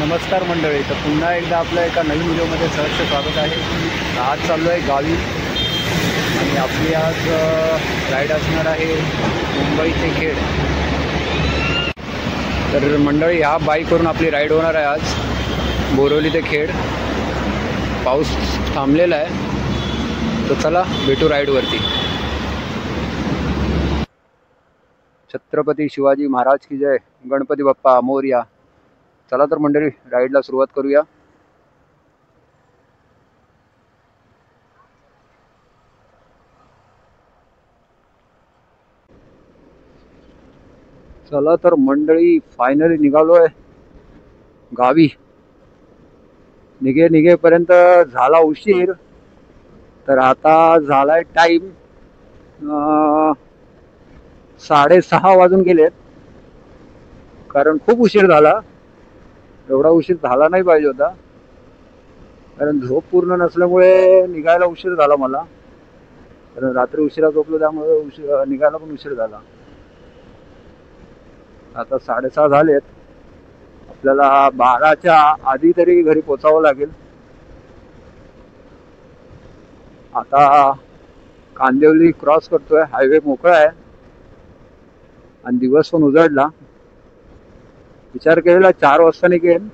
नमस्कार मंडळी. तर पुन्हा एकदा आपलं एका नवीन व्हिडिओमध्ये सहर्ष स्वागत आहे. आज चाललो आहे गावी आणि आपली आज राईड असणार आहे मुंबई ते खेड. तर मंडळी ह्या बाईकवरून आपली राईड होणार आहे आज बोरिवली ते खेड. पाऊस थांबलेला आहे तर चला भेटू राईडवरती. छत्रपती शिवाजी महाराज की जय. गणपती बाप्पा मोरया. चला तर मंडळी राईडला सुरुवात करूया. चला तर मंडळी फायनली निघालोय गावी. निघेपर्यंत झाला उशीर. तर आता झालाय टाइम 6:30 वाजून गेलेत. कारण खूप उशीर झाला. एवढा उशीर झाला नाही पाहिजे होता, कारण झोप पूर्ण नसल्यामुळे निघायला उशीर झाला मला. कारण रात्री उशिरा झोपलो त्यामुळे निघायला पण उशीर झाला. आता 6:30 झालेत. आपल्याला 12च्या आधी तरी घरी पोचावं लागेल. आता कांदिवली क्रॉस करतोय. हायवे मोकळा आहे आणि दिवस पण उजाडला. विचार केलेला 4 वाजता निघेन,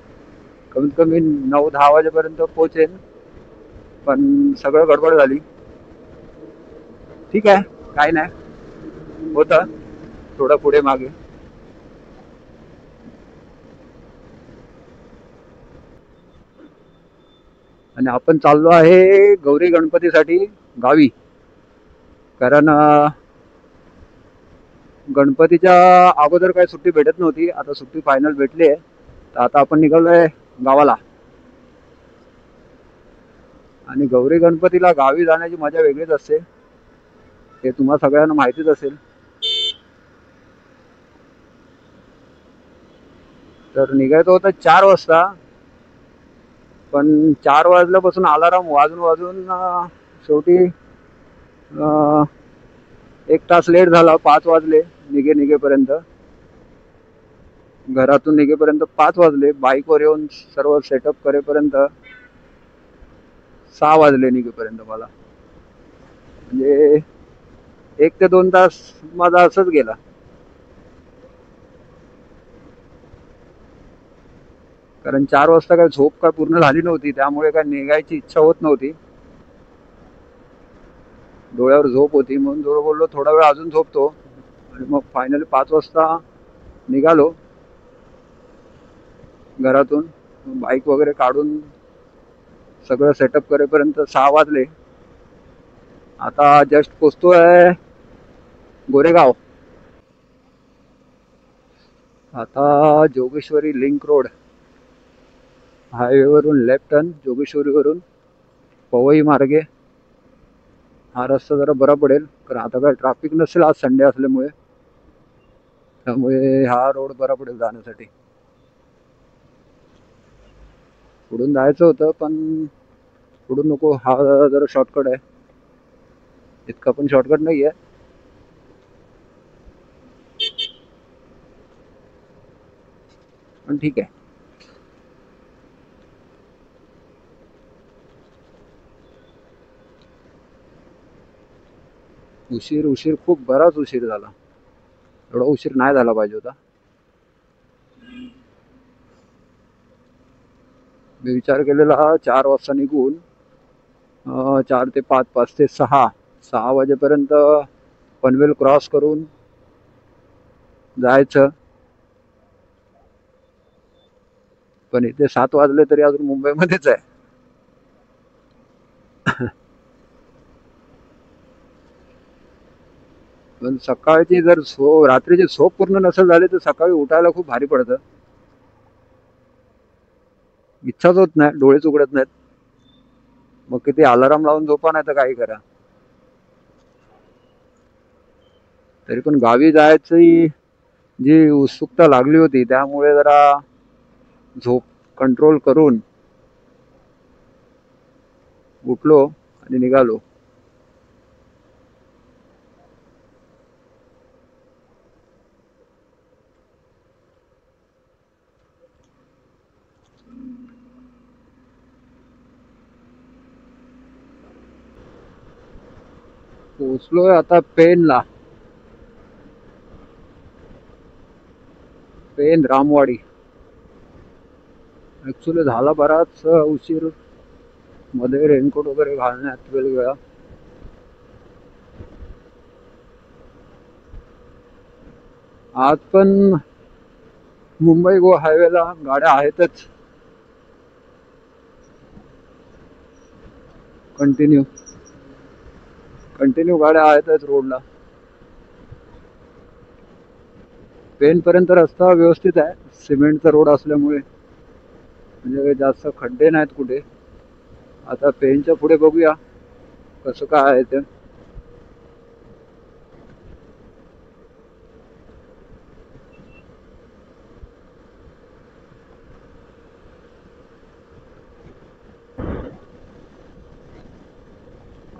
कमीत कमी 9-10 वाजेपर्यंत पोहोचेन, पण सगळं गडबड झाली. ठीक आहे, काय नाही, होतं थोडं पुढे मागे. आणि आपण चाललो आहे गौरी गणपतीसाठी गावी. कारण गणपतीच्या अगोदर काही सुट्टी भेटत नव्हती, आता सुट्टी फायनल भेटली आहे. तर आता आपण निघालोय गावाला. आणि गौरी गणपतीला गावी जाण्याची मजा वेगळीच असते, हे तुम्हा सगळ्यांना माहितीच असेल. तर निघायचं होतं 4 वाजता, पण 4 वाजल्यापासून अलाराम वाजून शेवटी 1 तास लेट झाला. 5 वाजले निघेपर्यंत. घरातून निघेपर्यंत 5 वाजले. बाईकवर येऊन सर्व सेटअप करेपर्यंत 6 वाजले निघेपर्यंत मला. म्हणजे 1 ते 2 तास माझा असंच गेला. कारण 4 वाजता काय झोप काय पूर्ण झाली नव्हती, त्यामुळे काय निघायची इच्छा होत नव्हती. डोळ्यावर झोप होती म्हणून बोललो थोडा वेळ अजून झोपतो. आणि मग फायनली 5 वाजता निघालो घरातून. बाईक वगैरे काढून सगळं सेटअप करेपर्यंत 6 वाजले. आता जस्ट पोचतोय गोरेगाव. आता जोगेश्वरी लिंक रोड हायवेवरून लेफ्ट टर्न, जोगेश्वरीवरून पवई मार्गे. हा रस्ता जरा बरा पडेल, कारण आता काय ट्रॅफिक नसेल आज संडे असल्यामुळे. त्यामुळे हा रोड बरा पडेल जाण्यासाठी. पुढून जायचं होतं पण पुढून नको, हा जरा शॉर्टकट आहे. इतका पण शॉर्टकट नाही आहे, पण ठीक आहे. उशीर खूप बराच उशीर झाला. एवढा उशीर नाही झाला पाहिजे होता. मी विचार केलेला 4 वाजता निघून 4 ते 5, 5 ते 6 वाजेपर्यंत पनवेल क्रॉस करून जायचं. पण इथे 7 वाजले तरी अजून मुंबईमध्येच आहे. पण सकाळची जर रात्रीची झोप पूर्ण नसेल झाली तर सकाळी उठायला खूप भारी पडतं. इच्छाच होत नाही, डोळेच उघडत नाहीत. मग किती अलाराम लावून झोपा, नाही तर काही करा. तरी पण गावी जायची जी उत्सुकता लागली होती, त्यामुळे जरा झोप कंट्रोल करून उठलो आणि निघालो. पोचलोय आता पेनला. पेन रामवाडी. ऍक्च्युली झाला बराच उशीर. मध्ये रेनकोट वगैरे घालण्यात वेळ गेला. आज पण मुंबई गोवा हायवेला गाड्या आहेतच कंटिन्यू गाड्या आहेतच रोडला. पेन पर्यंत रस्ता व्यवस्थित आहे, सिमेंटचा रोड असल्यामुळे म्हणजे काही जास्त खड्डे नाहीत कुठे. आता पेनच्या पुढे बघूया कसं काय आहे ते.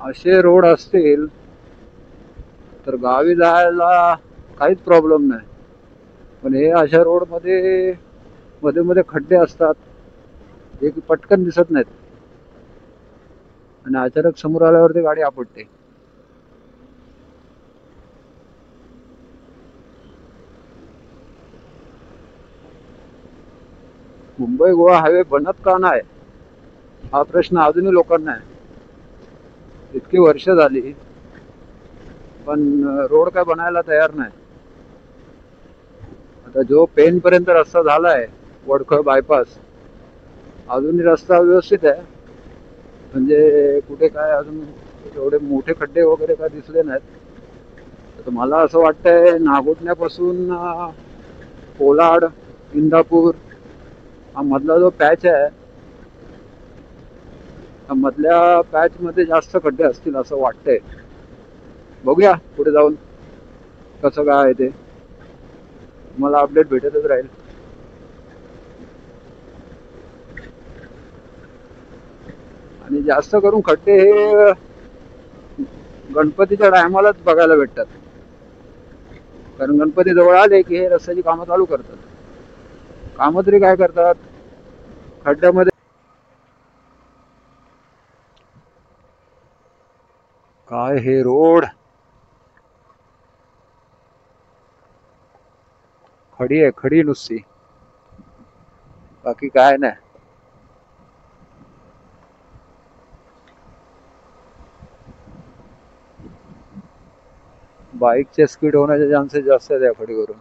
असे रोड असतील तर गावी जायला काहीच प्रॉब्लेम नाही. पण हे अशा रोडमध्ये मध्ये मध्ये खड्डे असतात, जे की पटकन दिसत नाहीत आणि अचानक समोर आल्यावरती गाडी आपटते. मुंबई गोवा हायवे बनत का नाही हा प्रश्न अजूनही लोकांना आहे. इतकी वर्ष झाली पण रोड काय बनायला तयार नाही. आता जो पेन पर्यंत रस्ता झालाय, वडखळ बायपास, अजूनही रस्ता व्यवस्थित आहे. म्हणजे कुठे काय अजून एवढे मोठे खड्डे वगैरे काय दिसले नाहीत. तर मला असं वाटतंय नागोठण्यापासून कोलाड, इंदापूर हा मधला जो पॅच आहे, मधल्या पॅच मध्ये जास्त खड्डे असतील असं वाटतंय. बघूया पुढे जाऊन कसं काय आहे ते. मला अपडेट भेटतच राहील. आणि जास्त करून खड्डे हे गणपतीच्या टायमालाच बघायला भेटतात, कारण गणपती जवळ आले की हे रस्त्याची कामं चालू करतात. कामं तरी काय करतात, खड्ड्यामध्ये काय हे रोड खडी आहे, खडी नुसती, बाकी काय नाही. बाईकचे स्पीड होण्याचे चान्सेस जास्त आहेत या खडीवरून.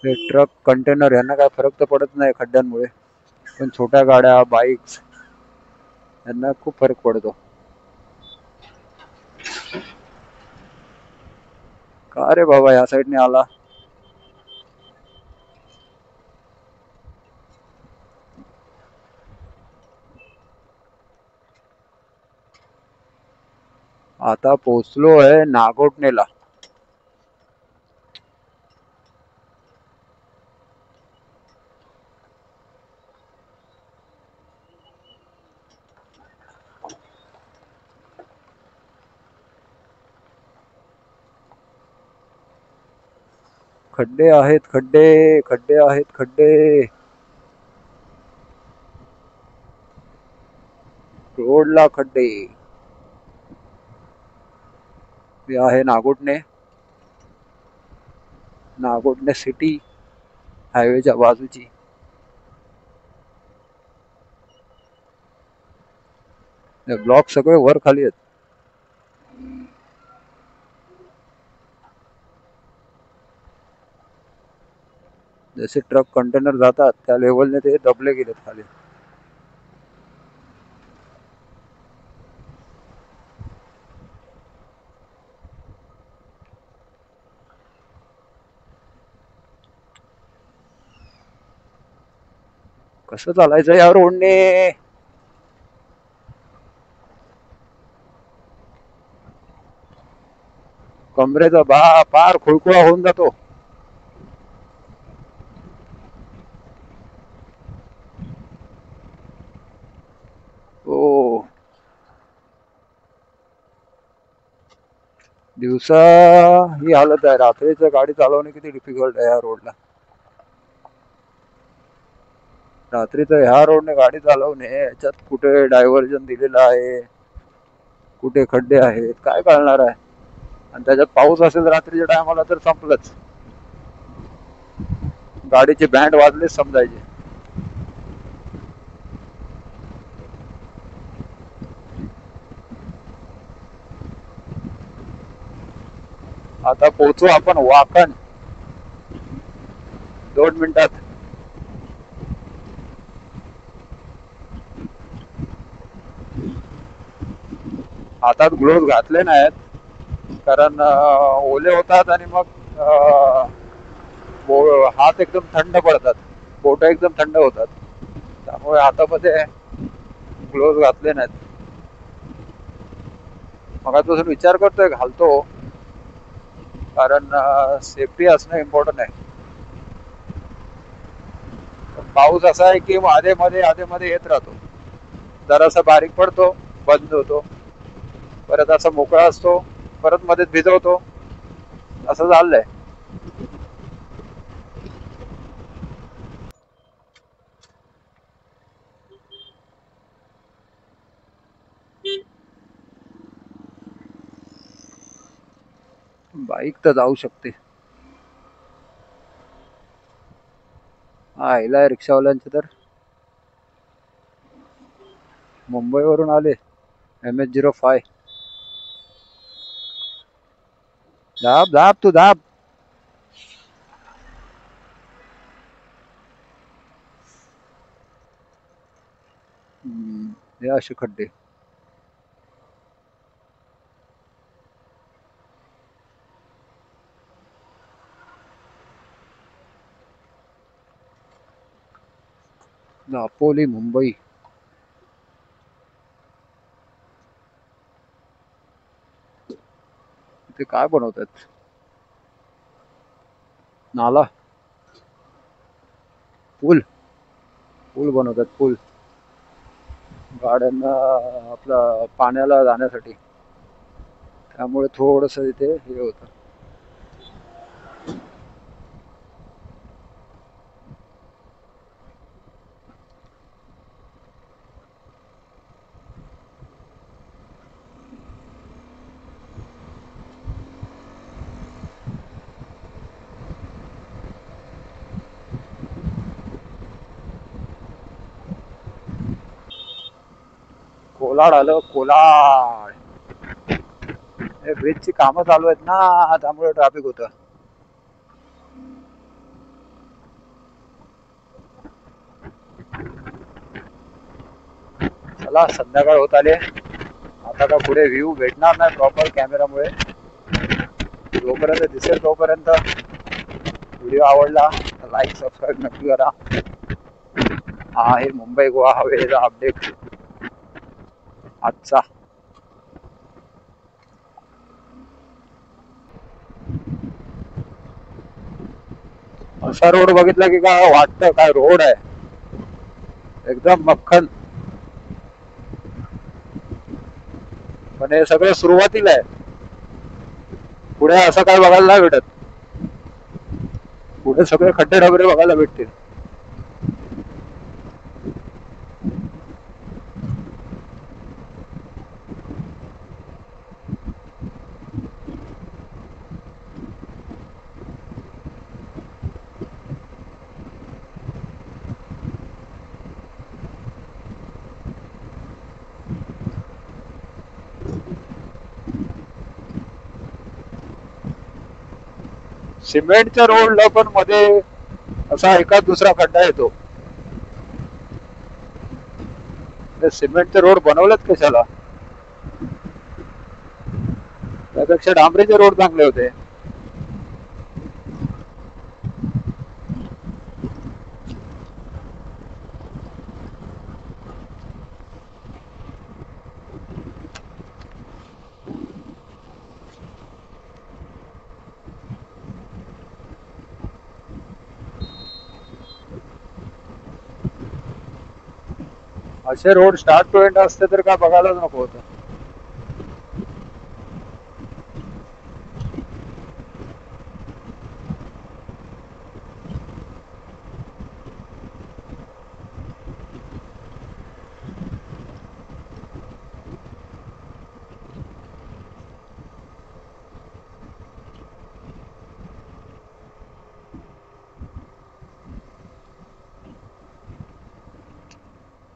हे ट्रक, कंटेनर यांना काय फरक तर पडत नाही खड्ड्यांमुळे, पण छोट्या गाड्या, बाईक्स यांना खूप फरक पडतो. का रे बाबा या साईडने आला. आता पोचलो आहे नागोठणेला. खड्डे आहेत, खड्डे खड्डे आहेत, खड्डे. रोडला खड्डे. हे आहे नागोठणे, नागोठणे सिटी हायवेच्या बाजूची. ब्लॉक सगळे वर खाली आहेत. जसे ट्रक, कंटेनर जातात त्या लेवलने ते दबले गेलेत खाली. कसं चालायचं या रोडने. कमरेचा पार खुळखुळा होऊन जातो. ओ दिवसा ही हालत आहे, रात्रीचं गाडी चालवणे किती डिफिकल्ट आहे या रोडला. रात्रीचं ह्या रोडने गाडी चालवणे, याच्यात कुठे डायव्हर्जन दिलेलं आहे, कुठे खड्डे आहेत, काय कळणार आहे. आणि त्याच्यात पाऊस असेल रात्रीच्या टायमाला तर संपलंच, गाडीचे बँड वाजलेच समजायचे. आता पोहोचू आपण वाकण 2 मिनिटात. हातात ग्लोव्ह घातले नाहीत, कारण ओले होतात आणि मग हात एकदम थंड पडतात, बोट एकदम थंड होतात. त्यामुळे हातामध्ये ग्लोव्ह घातले नाहीत. मगापासून विचार करतोय घालतो, कारण सेफ्टी असणं इम्पॉर्टंट आहे. पाऊस असा आहे की आधे मध्ये येत राहतो, जरासा बारीक पडतो, बंद होतो, परत असा मोकळा असतो, परत मध्येच भिजवतो, असं झालंय. बाईक तर जाऊ शकते. हा हिला रिक्षावाल्यांचे तर मुंबईवरून आले, MS-05. दाब दाब तू दाब. हे असे खड्डे. दापोली मुंबई. ते काय बनवतात, नाला, पूल पूल बनवतात, पूल गाड्यांना आपलं पाण्याला जाण्यासाठी. त्यामुळे थोडस इथे हे होतं. कोलाड आलं, कोलाड. हे ब्रिजची कामं चालू आहेत ना, त्यामुळे ट्रॅफिक होतं. चला संध्याकाळ होत आले, आता का पुढे व्ह्यू भेटणार नाही प्रॉपर कॅमेरामुळे. जोपर्यंत दिसेल तोपर्यंत व्हिडिओ आवडला तर लाईक सबस्क्राईब नक्की करा. हा आहे मुंबई गोवा हायवेचा अपडेट आजचा. असा रोड बघितला की काय वाटतं, काय रोड आहे, एकदम मक्खन. पण हे सगळं सुरुवातीला आहे, पुढे असं काय बघायला नाही भेटत. पुढे सगळे खड्डे डबरे बघायला भेटतील. सिमेंटच्या रोडला पण मध्ये असा एकाच दुसरा खड्डा येतो. सिमेंटचे रोड बनवलेत कशाला, त्यापेक्षा डांबरीचे रोड चांगले होते. असे रोड स्टार्ट टू एंड असते तर काय बघायलाच नको होतं.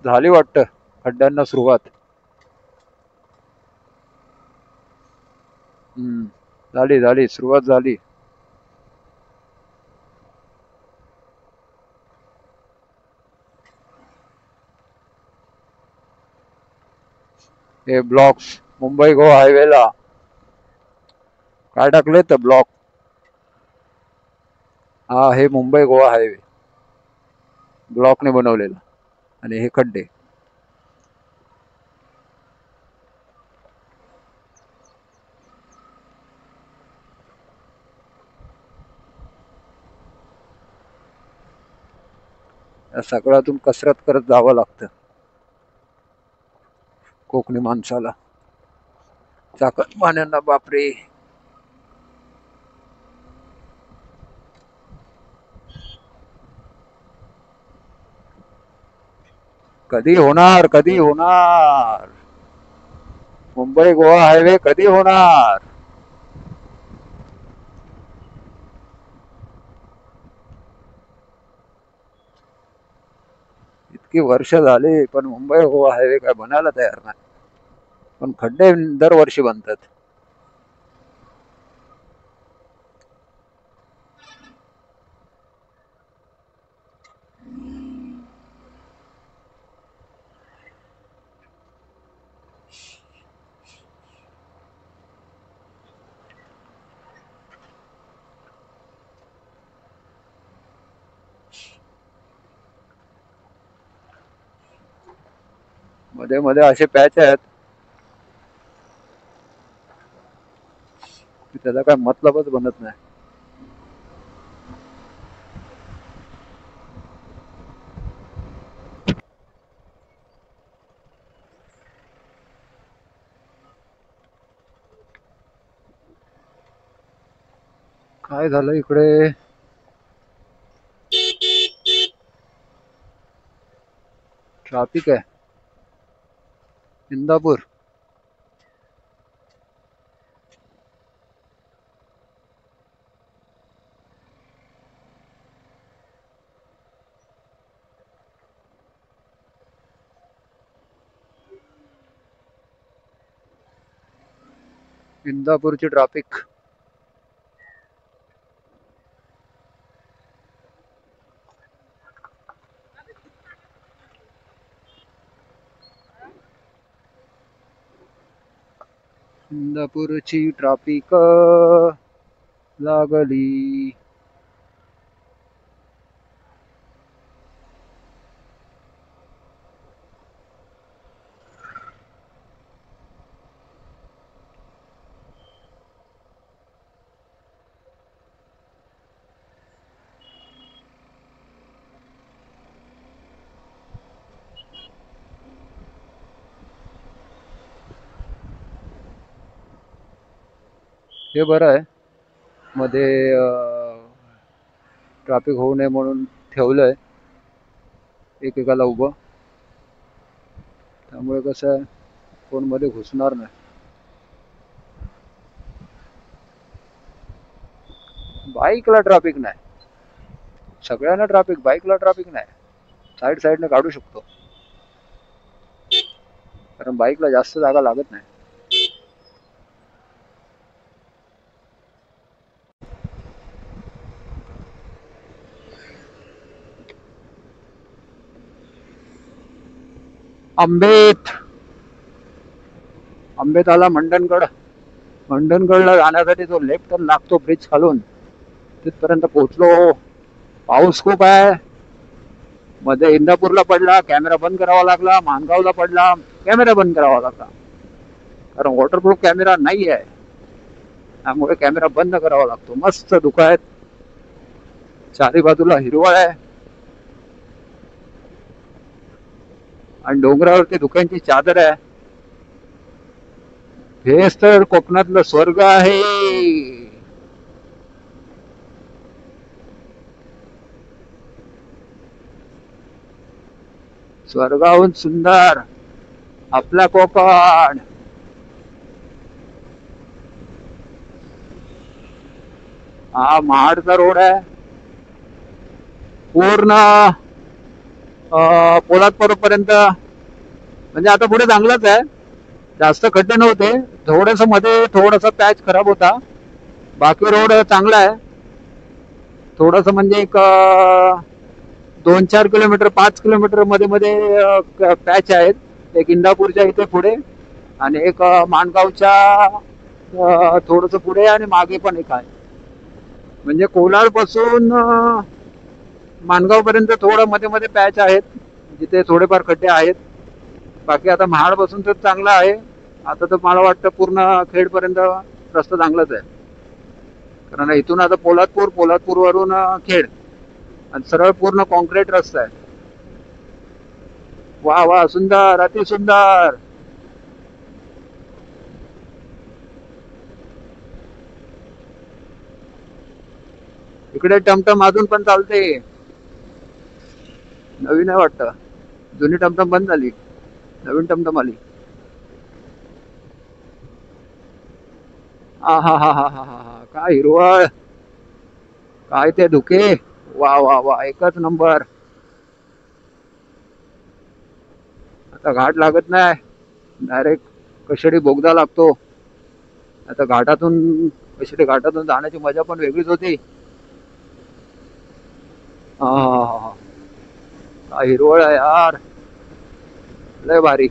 झाली वाटतं खड्ड्यांना सुरुवात. झाली झाली सुरुवात झाली. हे ब्लॉक्स मुंबई गोवा हायवेला काय टाकले तर ब्लॉक. हा हे मुंबई गोवा हायवे ब्लॉकने बनवलेला आणि हे खड्डे. या सगळ्यातून कसरत करत जावं लागतं कोकणी माणसाला. चाकण पाण्यांना बापरे. कधी होणार कधी होणार मुंबई गोवा हायवे कधी होणार. इतकी वर्ष झाली पण मुंबई गोवा हायवे काय बनायला तयार नाही. पण खड्डे दरवर्षी बनतात. मध्ये मध्ये असे पॅच आहेत की त्याचा काय मतलबच बनत नाही. काय झालं इकडे. ट्रॅफिक आहे इंदापूर. इंदापूरची ट्रॅफिक. इंदापूरची ट्रॅफिक लागली. हे बरं आहे मध्ये ट्रॅफिक होऊ नये म्हणून ठेवलंय एकेकाला उभं. त्यामुळे कसं आहे कोण मध्ये घुसणार नाही. बाईकला ट्रॅफिक नाही. सगळ्यांना ट्रॅफिक बाईकला ट्रॅफिक नाही. साईड साईडने काढू शकतो कारण बाईकला जास्त जागा लागत नाही. आंबेत आला मंडणगड. मंडणगडला जाण्यासाठी जो लेफ्ट टर्न लागतो ब्रिज खालून तिथपर्यंत पोहोचलो. पाऊस खूप आहे. मध्ये इंदापूरला पडला कॅमेरा बंद करावा लागला. मानगावला पडला कॅमेरा बंद करावा लागला कारण वॉटरप्रूफ कॅमेरा नाही आहे. त्यामुळे कॅमेरा बंद करावा लागतो. मस्त धुकं आहेत. चारी बाजूला हिरवळ आहे आणि डोंगरावरती धुक्यांची चादर आहे. हेच तर कोकणातलं स्वर्ग आहे. स्वर्गाहून सुंदर आपला कोकण. हा महाडचा रोड आहे पूर्ण पोलादपूर पर्यंत म्हणजे आता पुढे चांगलंच आहे. जास्त खड्डे नव्हते, थोडस मध्ये थोडासा पॅच खराब होता, बाकी रोड चांगला आहे. थोडस म्हणजे एक 2-4 किलोमीटर 5 किलोमीटर मध्ये मध्ये पॅच आहेत. एक इंदापूरच्या इथे पुढे आणि एक माणगावच्या थोडस पुढे आणि मागे पण एक आहे. म्हणजे कोलाड पासून माणगाव पर्यंत थोडं मध्ये मध्ये पॅच आहेत जिथे थोडेफार खड्डे आहेत. बाकी आता महाड पासून तर चांगला आहे. आता तर मला वाटतं पूर्ण खेड पर्यंत रस्ता चांगलाच आहे. कारण इथून आता पोलादपूर वरून खेड आणि सरळ पूर्ण कॉन्क्रीट रस्ता आहे. वा वा, सुंदर, अति सुंदर. इकडे टमटम अजून पण चालते. नवीन आहे वाटतं, जुनी टमटम बंद झाली, नवीन टमटम आली. हा हा हा हा हा हा, काय हिरवळ, काय ते धुके. वा वा वा, एकच नंबर. आता घाट लागत नाही, डायरेक्ट कशेडी बोगदा लागतो. आता कशेडी घाटातून जाण्याची मजा पण वेगळीच होती. हा हा हा हा, काय हिरवळ आहे यार, लय भारी.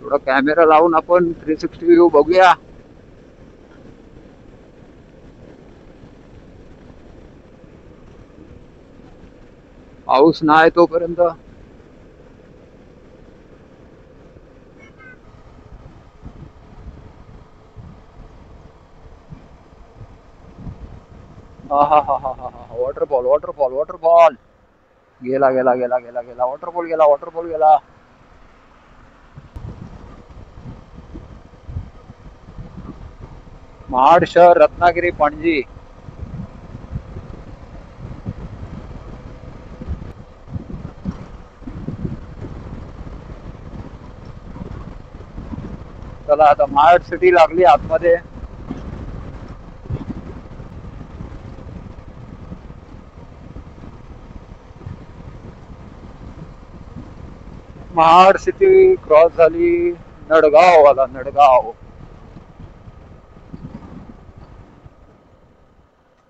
थोडा कॅमेरा लावून आपण 360 व्ह्यू बघूया. पाऊस नाही तोपर्यंत. हा हा हा हा हा, वॉटरफॉल वॉटरफॉल वॉटरफॉल. गेला गेला गेला गेला गेला, वॉटरफॉल गेला, वॉटरफॉल गेला. महाड शहर, रत्नागिरी, पणजी. चला आता महाड सिटी लागली आतमध्ये. महाड सिटी क्रॉस झाली, नडगाव आला, नडगाव.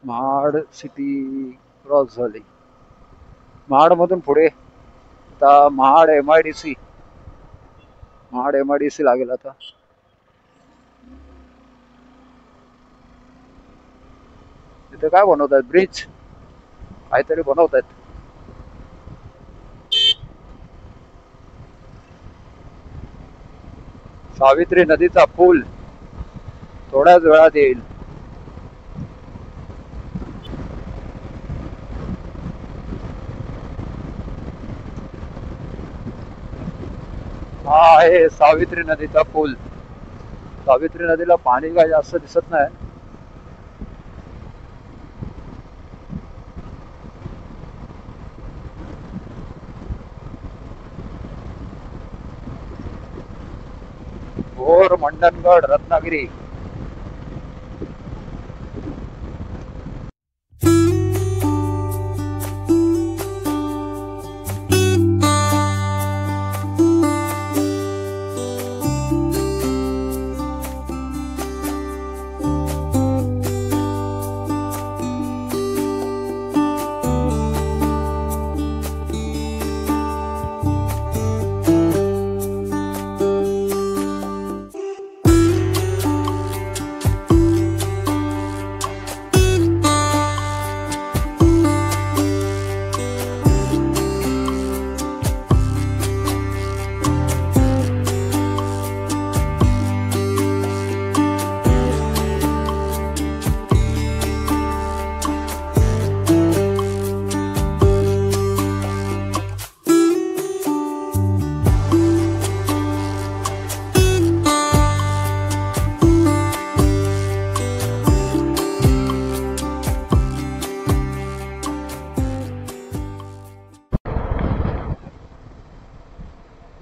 महाड सिटी क्रॉस झाली. महाड मधून पुढे आता महाड MIDC, महाड MIDC लागेल आता. तिथे काय बनवत आहेत, ब्रिज काहीतरी बनवत आहेत. सावित्री नदीचा पूल थोड्याच वेळात येईल. हा आहे सावित्री नदीचा पूल. सावित्री नदीला पाणी काय जास्त दिसत नाही. भोर, मंडणगड, रत्नागिरी.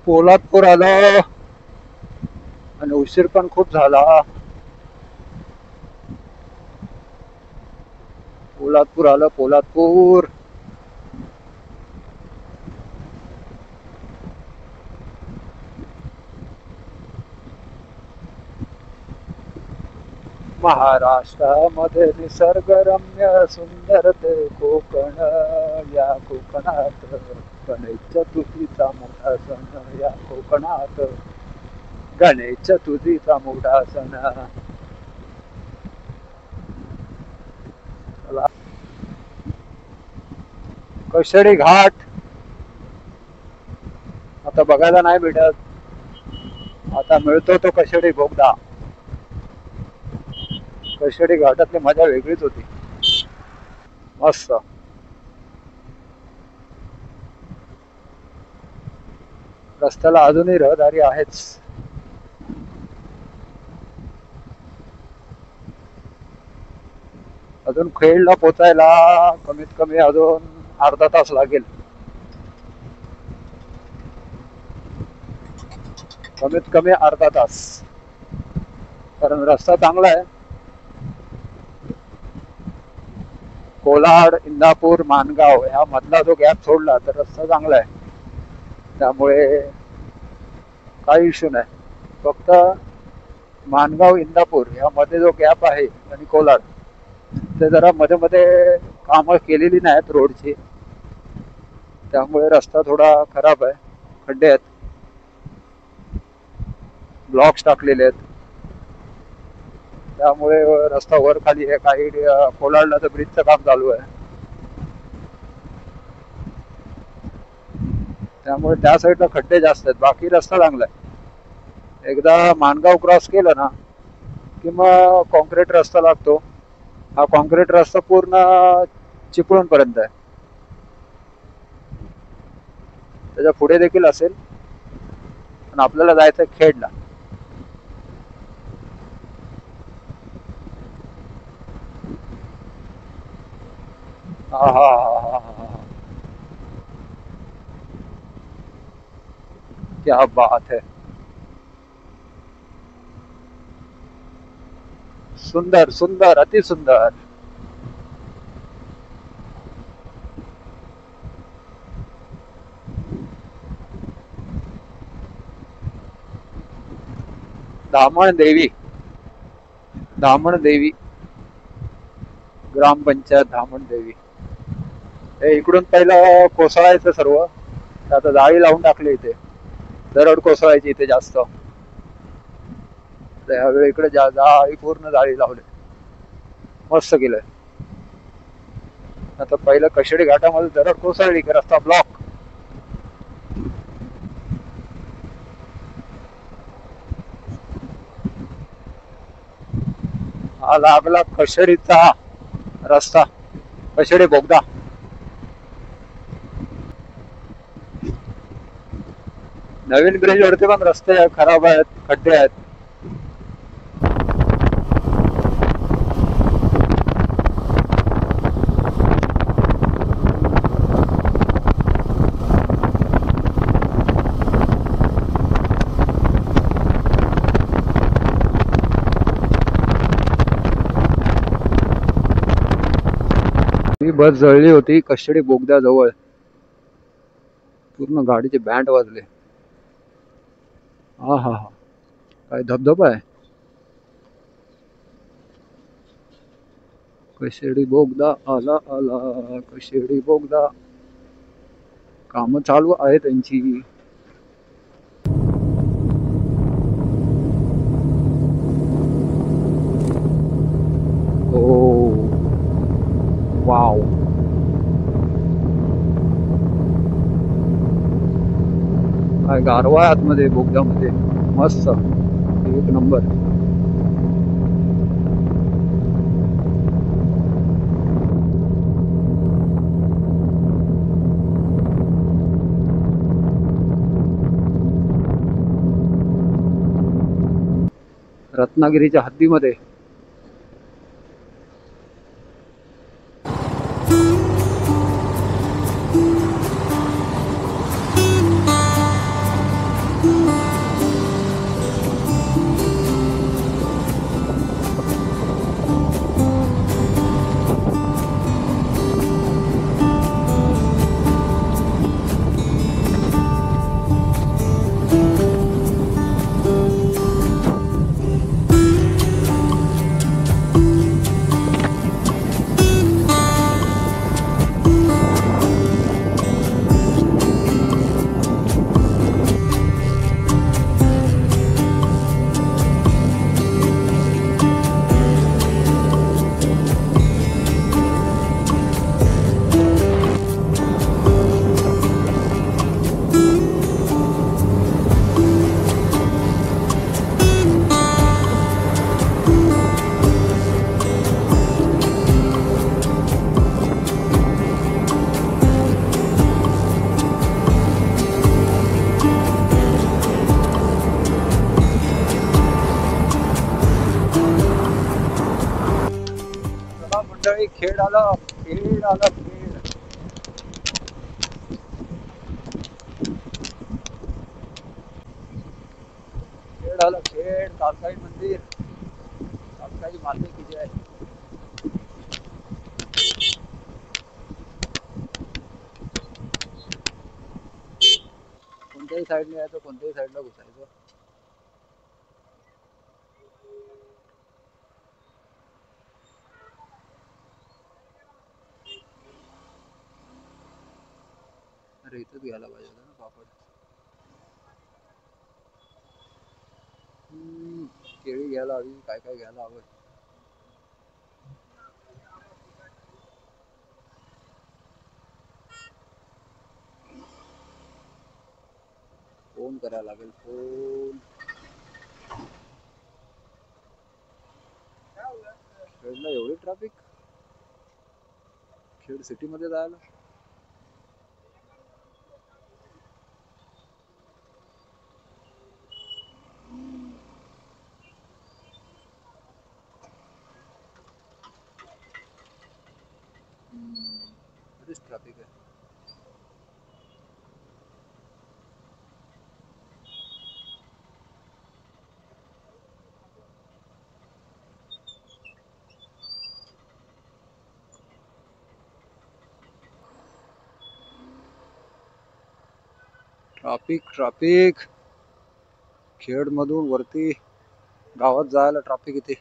पोलादपूर आलं आणि उशीर पण खूप झाला. पोलादपूर आलं, पोलादपूर. महाराष्ट्रामध्ये निसर्गरम्य सुंदर ते कोकण. या कोकणात गणेश चतुर्थीचा मोठा सण. या कोकणात गणेश चतुर्थीचा मोठा सण. कशेडी घाट आता बघायला नाही भेटत. आता मिळतो तो कशेडी बोगदा. कशेडी घाटातली मजा वेगळीच होती. मस्त. रस्त्याला अजूनही रहदारी आहेच. अजून खेडला पोचायला कमीत कमी अजून अर्धा तास लागेल. कमीत कमी अर्धा तास, कारण रस्ता चांगला आहे. कोलाड, इंदापूर, माणगाव ह्या मधला जो गॅप सोडला तर रस्ता चांगला आहे. त्यामुळे काही इश्यू नाही. फक्त माणगाव, इंदापूर ह्यामध्ये जो गॅप आहे आणि कोलाड, ते जरा मध्ये मध्ये कामं केलेली नाहीत रोडची. त्यामुळे रस्ता थोडा खराब आहे. खड्डे आहेत, ब्लॉक्स टाकलेले आहेत. त्यामुळे रस्ता वर खाली आहे. काही कोलाडला तर ब्रिजचं काम चालू आहे. त्यामुळे त्या साईडला खड्डे जास्त आहेत. बाकी रस्ता चांगला आहे. एकदा माणगाव क्रॉस केलं ना की मग कॉन्क्रीट रस्ता लागतो. हा कॉन्क्रीट रस्ता पूर्ण चिपळूण पर्यंत आहे. त्याच्या पुढे देखील असेल, पण आपल्याला जायचं खेडला. हा हा हा हा हा, क्या बात है. सुंदर सुंदर, अति सुंदर. धामण देवी, धामण देवी ग्रामपंचायत धामण देवी. हे इकडून पहिलं कोसळायचं सर्व. आता जाळी लावून टाकली इथे. दरड कोसळायची इथे जास्त. त्यावेळी इकडे जाळी, पूर्ण जाळी लावली. मस्त केलंय. आता पहिलं कशेडी घाटामध्ये दरड कोसळली की रस्ता ब्लॉक. हा लागला कशेडीचा रस्ता, कशेडी बोगदा. नवीन ब्रिज वरती पण रस्ते खराब आहेत, खड्डे आहेत. ही बस जळली होती कशेडी बोगद्याजवळ. पूर्ण गाडीचे बँड वाजले. हा हा हा, काय धबधबा आहे. कशेडी बोगदा आला आला, कशेडी बोगदा. काम चालू आहे त्यांची. ओ वाव. काय गारवा आहे आतमध्ये बोगद्यामध्ये. मस्त, एक नंबर. रत्नागिरीच्या हद्दीमध्ये. मंडळी, खेड आलं, खेड आलं, खेड. खेड आलं, खेड. कालकाई मंदिर, कालकाई माते की जय. कोणत्याही साईडने यायचं, कोणत्याही साईडला घुसायचं. अरे इथंच घ्यायला पाहिजे होतं ना पापड. केळी घ्यायला हवी, काय काय घ्यायला हवं. फोन करायला लागेल, फोन. खेडला एवढी ट्रॅफिक, खेड सिटी मध्ये जायला. बरीच ट्रॅफिक आहे. ट्रॅफिक ट्रॅफिक, खेड मधून वरती गावात जायला ट्रॅफिक येते.